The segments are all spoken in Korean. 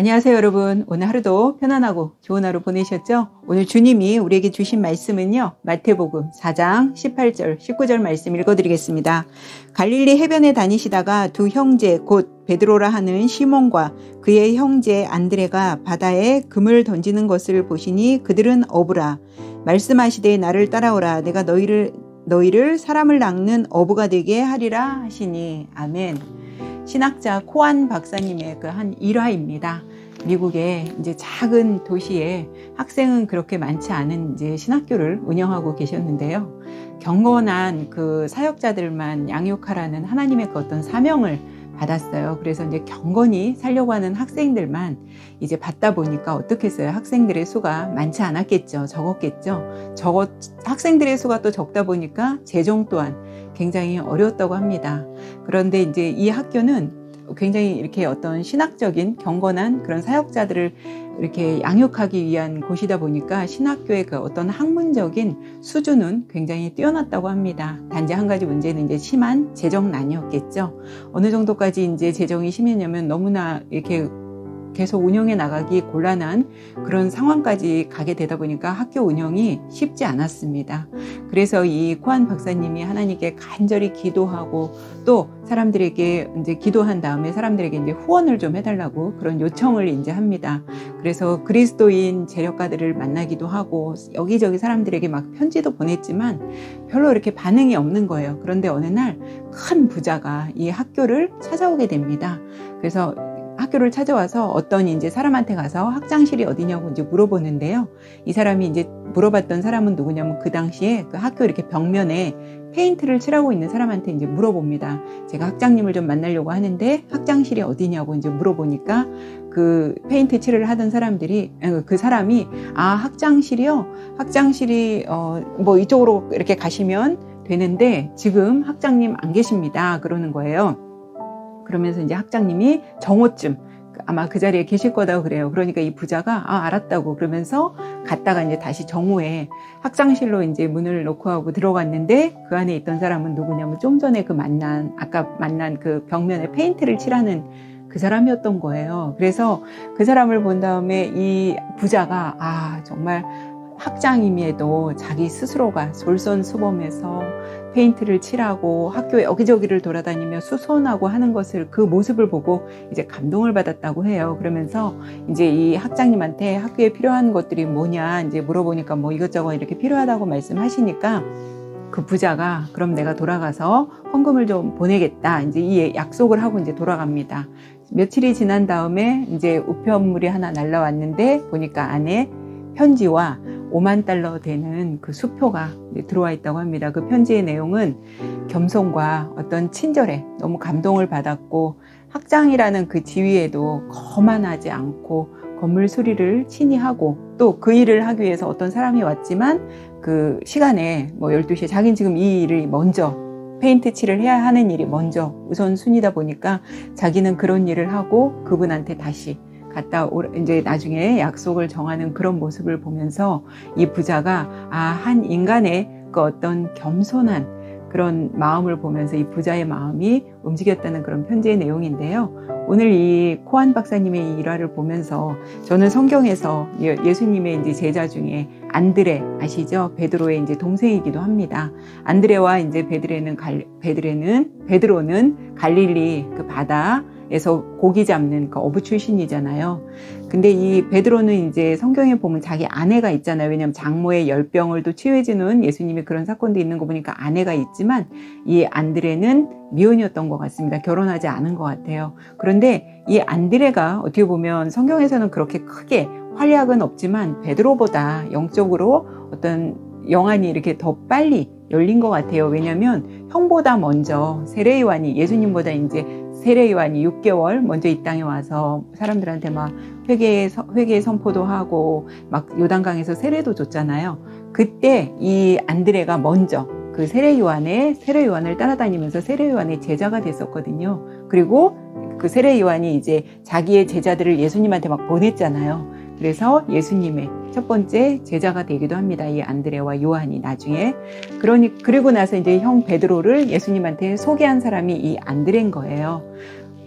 안녕하세요 여러분. 오늘 하루도 편안하고 좋은 하루 보내셨죠? 오늘 주님이 우리에게 주신 말씀은요, 마태복음 4장 18절 19절 말씀 읽어드리겠습니다. 갈릴리 해변에 다니시다가 두 형제 곧 베드로라 하는 시몬과 그의 형제 안드레가 바다에 금을 던지는 것을 보시니 그들은 어부라. 말씀하시되 나를 따라오라. 내가 너희를 사람을 낚는 어부가 되게 하리라 하시니. 아멘. 신학자 코안 박사님의 그 한 일화입니다. 미국의 이제 작은 도시에 학생은 그렇게 많지 않은 이제 신학교를 운영하고 계셨는데요. 경건한 그 사역자들만 양육하라는 하나님의 그 어떤 사명을 받았어요. 그래서 이제 경건히 살려고 하는 학생들만 이제 받다 보니까 어떻겠어요? 학생들의 수가 많지 않았겠죠. 적었겠죠. 학생들의 수가 또 적다 보니까 재정 또한 굉장히 어려웠다고 합니다. 그런데 이제 이 학교는 굉장히 이렇게 어떤 신학적인 경건한 그런 사역자들을 이렇게 양육하기 위한 곳이다 보니까 신학교의 그 어떤 학문적인 수준은 굉장히 뛰어났다고 합니다. 단지 한 가지 문제는 이제 심한 재정난이었겠죠. 어느 정도까지 이제 재정이 심했냐면 너무나 이렇게 계속 운영해 나가기 곤란한 그런 상황까지 가게 되다 보니까 학교 운영이 쉽지 않았습니다. 그래서 이 코안 박사님이 하나님께 간절히 기도하고 또 사람들에게 이제 기도한 다음에 사람들에게 이제 후원을 좀 해달라고 그런 요청을 이제 합니다. 그래서 그리스도인 재력가들을 만나기도 하고 여기저기 사람들에게 막 편지도 보냈지만 별로 이렇게 반응이 없는 거예요. 그런데 어느 날 큰 부자가 이 학교를 찾아오게 됩니다. 그래서 학교를 찾아와서 어떤 이제 사람한테 가서 학장실이 어디냐고 이제 물어보는데요. 이 사람이 이제 물어봤던 사람은 누구냐면 그 당시에 그 학교 이렇게 벽면에 페인트를 칠하고 있는 사람한테 이제 물어봅니다. 제가 학장님을 좀 만나려고 하는데 학장실이 어디냐고 이제 물어보니까 그 페인트 칠을 하던 그 사람이 학장실이요? 학장실이 뭐 이쪽으로 이렇게 가시면 되는데 지금 학장님 안 계십니다. 그러는 거예요. 그러면서 이제 학장님이 정오쯤 아마 그 자리에 계실 거다고 그래요. 그러니까 이 부자가 알았다고 그러면서 갔다가 이제 다시 정오에 학장실로 이제 문을 놓고 하고 들어갔는데 그 안에 있던 사람은 누구냐면 좀 전에 아까 만난 그 벽면에 페인트를 칠하는 그 사람이었던 거예요. 그래서 그 사람을 본 다음에 이 부자가 정말 학장임에도 자기 스스로가 솔선수범해서 페인트를 칠하고 학교 여기저기를 돌아다니며 수선하고 하는 것을 그 모습을 보고 이제 감동을 받았다고 해요. 그러면서 이제 이 학장님한테 학교에 필요한 것들이 뭐냐 이제 물어보니까 뭐 이것저것 이렇게 필요하다고 말씀하시니까 그 부자가 그럼 내가 돌아가서 헌금을 좀 보내겠다 이제 이 약속을 하고 이제 돌아갑니다. 며칠이 지난 다음에 이제 우편물이 하나 날라왔는데 보니까 안에 편지와 5만 달러 되는 그 수표가 들어와 있다고 합니다. 그 편지의 내용은 겸손과 어떤 친절에 너무 감동을 받았고 학장이라는 그 지위에도 거만하지 않고 건물 수리를 친히 하고 또 그 일을 하기 위해서 어떤 사람이 왔지만 그 시간에 뭐 12시에 자기는 지금 이 일을 먼저 페인트 칠을 해야 하는 일이 먼저 우선순위다 보니까 자기는 그런 일을 하고 그분한테 다시 이제 나중에 약속을 정하는 그런 모습을 보면서 이 부자가 한 인간의 그 어떤 겸손한 그런 마음을 보면서 이 부자의 마음이 움직였다는 그런 편지의 내용인데요. 오늘 이 코안 박사님의 이 일화를 보면서 저는 성경에서 예수님의 이제 제자 중에 안드레 아시죠? 베드로의 이제 동생이기도 합니다. 안드레와 이제 베드로는 갈릴리 그 바다에서 고기 잡는 그 어부 출신이잖아요. 근데 이 베드로는 이제 성경에 보면 자기 아내가 있잖아요. 왜냐하면 장모의 열병을 또 치유해주는 예수님의 그런 사건도 있는 거 보니까 아내가 있지만 이 안드레는 미혼이었던 것 같습니다. 결혼하지 않은 것 같아요. 그런데 이 안드레가 어떻게 보면 성경에서는 그렇게 크게 활약은 없지만 베드로보다 영적으로 어떤 영안이 이렇게 더 빨리 열린 것 같아요. 왜냐하면 형보다 먼저 세례요한이 예수님보다 이제 세례요한이 6개월 먼저 이 땅에 와서 사람들한테 막 회개의 선포도 하고 막 요단강에서 세례도 줬잖아요. 그때 이 안드레가 먼저 그 세례요한을 따라다니면서 세례요한의 제자가 됐었거든요. 그리고 그 세례요한이 이제 자기의 제자들을 예수님한테 막 보냈잖아요. 그래서 예수님의 첫 번째 제자가 되기도 합니다. 이 안드레와 요한이 나중에. 그리고 나서 이제 형 베드로를 예수님한테 소개한 사람이 이 안드레인 거예요.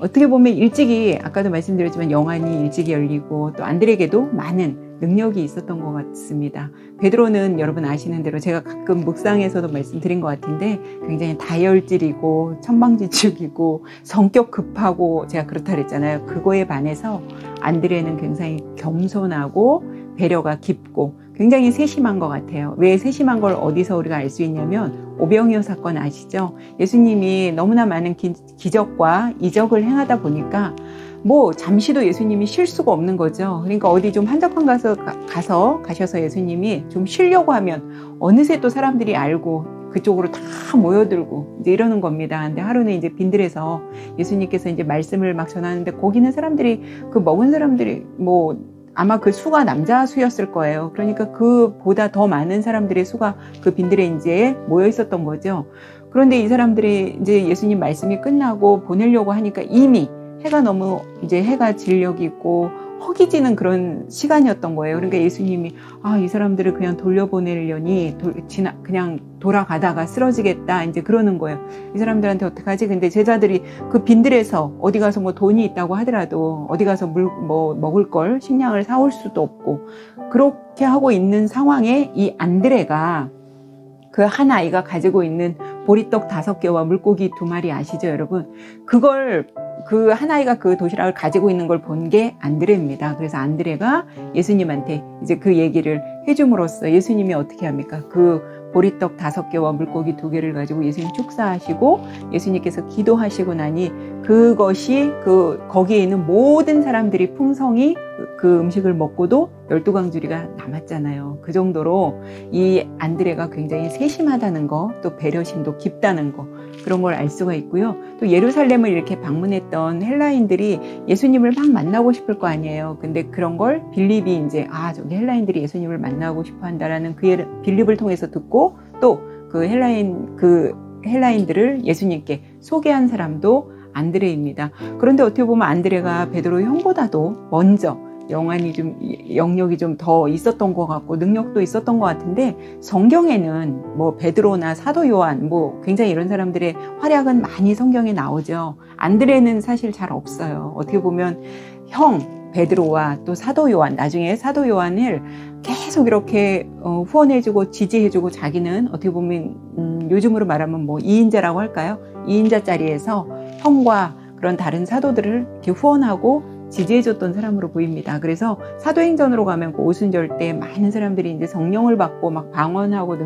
어떻게 보면 일찍이 아까도 말씀드렸지만 영안이 일찍이 열리고 또 안드레에게도 많은 능력이 있었던 것 같습니다. 베드로는 여러분 아시는 대로 제가 가끔 묵상에서도 말씀드린 것 같은데 굉장히 다혈질이고 천방지축이고 성격 급하고 제가 그렇다 그랬잖아요. 그거에 반해서 안드레는 굉장히 겸손하고 배려가 깊고 굉장히 세심한 것 같아요. 왜 세심한 걸 어디서 우리가 알 수 있냐면 오병이어 사건 아시죠? 예수님이 너무나 많은 기적과 이적을 행하다 보니까 뭐 잠시도 예수님이 쉴 수가 없는 거죠. 그러니까 어디 좀 한적한 가셔서 예수님이 좀 쉬려고 하면 어느새 또 사람들이 알고 그쪽으로 다 모여들고 이제 이러는 겁니다. 근데 하루는 이제 빈들에서 예수님께서 이제 말씀을 막 전하는데 거기는 사람들이 그 먹은 사람들이 뭐 아마 그 수가 남자 수였을 거예요. 그러니까 그보다 더 많은 사람들의 수가 그 빈들에 이제 모여 있었던 거죠. 그런데 이 사람들이 이제 예수님 말씀이 끝나고 보내려고 하니까 이미 해가 너무 이제 해가 진력이 있고 허기지는 그런 시간이었던 거예요. 그러니까 예수님이 이 사람들을 그냥 돌려보내려니 그냥 돌아가다가 쓰러지겠다 이제 그러는 거예요. 이 사람들한테 어떡하지? 근데 제자들이 그 빈들에서 어디 가서 뭐 돈이 있다고 하더라도 어디 가서 뭐 먹을 걸 식량을 사올 수도 없고 그렇게 하고 있는 상황에 이 안드레가 그 한 아이가 가지고 있는 보리떡 5개와 물고기 2마리 아시죠, 여러분? 그걸 그 한 아이가 그 도시락을 가지고 있는 걸 본 게 안드레입니다. 그래서 안드레가 예수님한테 이제 그 얘기를 해줌으로써 예수님이 어떻게 합니까? 그 보리떡 5개와 물고기 2개를 가지고 예수님 축사하시고 예수님께서 기도하시고 나니 그것이 거기에 있는 모든 사람들이 풍성히 그 음식을 먹고도 12광주리가 남았잖아요. 그 정도로 이 안드레가 굉장히 세심하다는 거, 또 배려심도 깊다는 거, 그런 걸 알 수가 있고요. 또 예루살렘을 이렇게 방문했던 헬라인들이 예수님을 막 만나고 싶을 거 아니에요. 근데 그런 걸 빌립이 이제 저기 헬라인들이 예수님을 만나고 싶어 한다라는 그 빌립을 통해서 듣고 또 그 헬라인들을 예수님께 소개한 사람도 안드레입니다. 그런데 어떻게 보면 안드레가 베드로 형보다도 먼저 영역이 좀 더 있었던 것 같고 능력도 있었던 것 같은데 성경에는 뭐 베드로나 사도 요한 뭐 굉장히 이런 사람들의 활약은 많이 성경에 나오죠. 안드레는 사실 잘 없어요. 어떻게 보면 형 베드로와 또 사도 요한, 나중에 사도 요한을 계속 이렇게 후원해주고 지지해주고 자기는 어떻게 보면 요즘으로 말하면 뭐 2인자라고 할까요? 2인자 자리에서 형과 그런 다른 사도들을 이렇게 후원하고 지지해줬던 사람으로 보입니다. 그래서 사도행전으로 가면 그 오순절 때 많은 사람들이 이제 성령을 받고 막 방언하고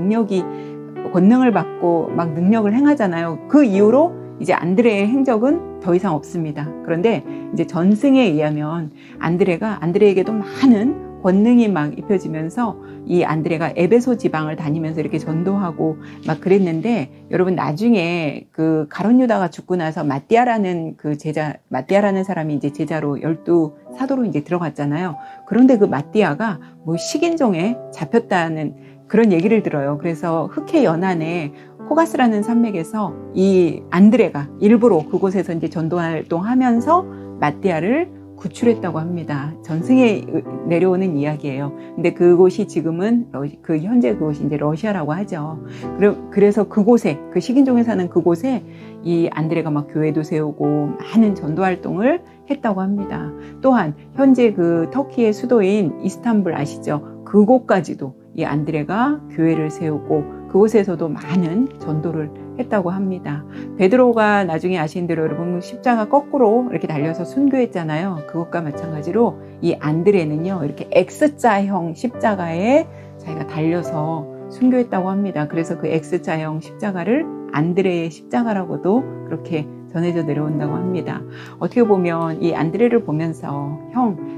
권능을 받고 막 능력을 행하잖아요. 그 이후로 이제 안드레의 행적은 더 이상 없습니다. 그런데 이제 전승에 의하면 안드레에게도 많은 권능이 막 입혀지면서 이 안드레가 에베소 지방을 다니면서 이렇게 전도하고 막 그랬는데 여러분 나중에 그 가룟 유다가 죽고 나서 마띠아라는 사람이 이제 제자로 12사도로 이제 들어갔잖아요. 그런데 그 마띠아가 뭐 식인종에 잡혔다는 그런 얘기를 들어요. 그래서 흑해 연안에 코가스라는 산맥에서 이 안드레가 일부러 그곳에서 이제 전도 활동하면서 마띠아를 구출했다고 합니다. 전승에 내려오는 이야기예요. 근데 그곳이 지금은 현재 그곳이 이제 러시아라고 하죠. 그래서 그곳에 그 식인종에 사는 그곳에 이 안드레가 막 교회도 세우고 많은 전도 활동을 했다고 합니다. 또한 현재 그 터키의 수도인 이스탄불 아시죠? 그곳까지도 이 안드레가 교회를 세우고 그곳에서도 많은 전도를 했다고 합니다. 베드로가 나중에 아시는 대로 여러분 십자가 거꾸로 이렇게 달려서 순교했잖아요. 그것과 마찬가지로 이 안드레는요 이렇게 X자형 십자가에 자기가 달려서 순교했다고 합니다. 그래서 그 X자형 십자가를 안드레의 십자가라고도 그렇게 전해져 내려온다고 합니다. 어떻게 보면 이 안드레를 보면서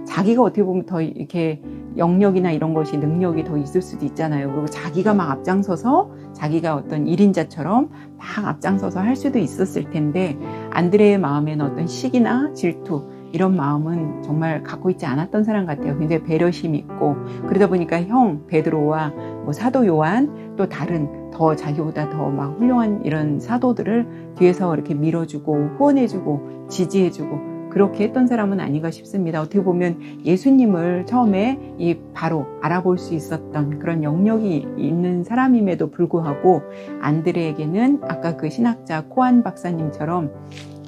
자기가 어떻게 보면 더 이렇게 영역이나 이런 것이 능력이 더 있을 수도 있잖아요. 그리고 자기가 막 앞장서서 자기가 어떤 1인자처럼 막 앞장서서 할 수도 있었을 텐데 안드레의 마음에는 어떤 시기나 질투 이런 마음은 정말 갖고 있지 않았던 사람 같아요. 굉장히 배려심 있고 그러다 보니까 베드로와 뭐 사도 요한 또 다른 더 자기보다 더 막 훌륭한 이런 사도들을 뒤에서 이렇게 밀어주고 후원해주고 지지해주고 그렇게 했던 사람은 아닌가 싶습니다. 어떻게 보면 예수님을 처음에 바로 알아볼 수 있었던 그런 영역이 있는 사람임에도 불구하고 안드레에게는 아까 그 신학자 코안 박사님처럼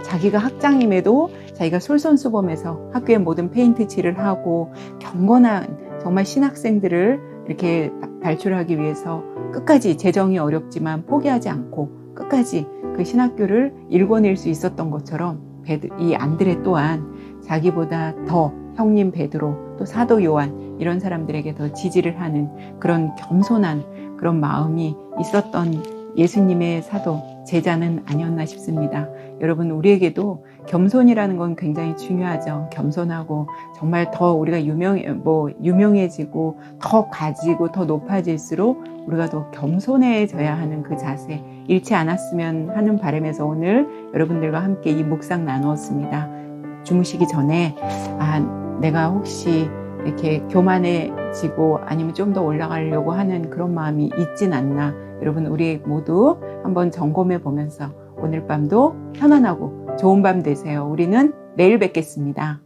자기가 학장임에도 자기가 솔선수범해서 학교의 모든 페인트 칠을 하고 경건한 정말 신학생들을 이렇게 발출하기 위해서 끝까지 재정이 어렵지만 포기하지 않고 끝까지 그 신학교를 일궈낼 수 있었던 것처럼 이 안드레 또한 자기보다 더 형님 베드로 또 사도 요한 이런 사람들에게 더 지지를 하는 그런 겸손한 그런 마음이 있었던 예수님의 사도 제자는 아니었나 싶습니다. 여러분, 우리에게도 겸손이라는 건 굉장히 중요하죠. 겸손하고 정말 더 우리가 유명해지고 더 가지고 더 높아질수록 우리가 더 겸손해져야 하는 그 자세 잃지 않았으면 하는 바람에서 오늘 여러분들과 함께 이 묵상 나누었습니다. 주무시기 전에 내가 혹시 이렇게 교만해지고 아니면 좀 더 올라가려고 하는 그런 마음이 있진 않나, 여러분 우리 모두 한번 점검해 보면서 오늘 밤도 편안하고 좋은 밤 되세요. 우리는 내일 뵙겠습니다.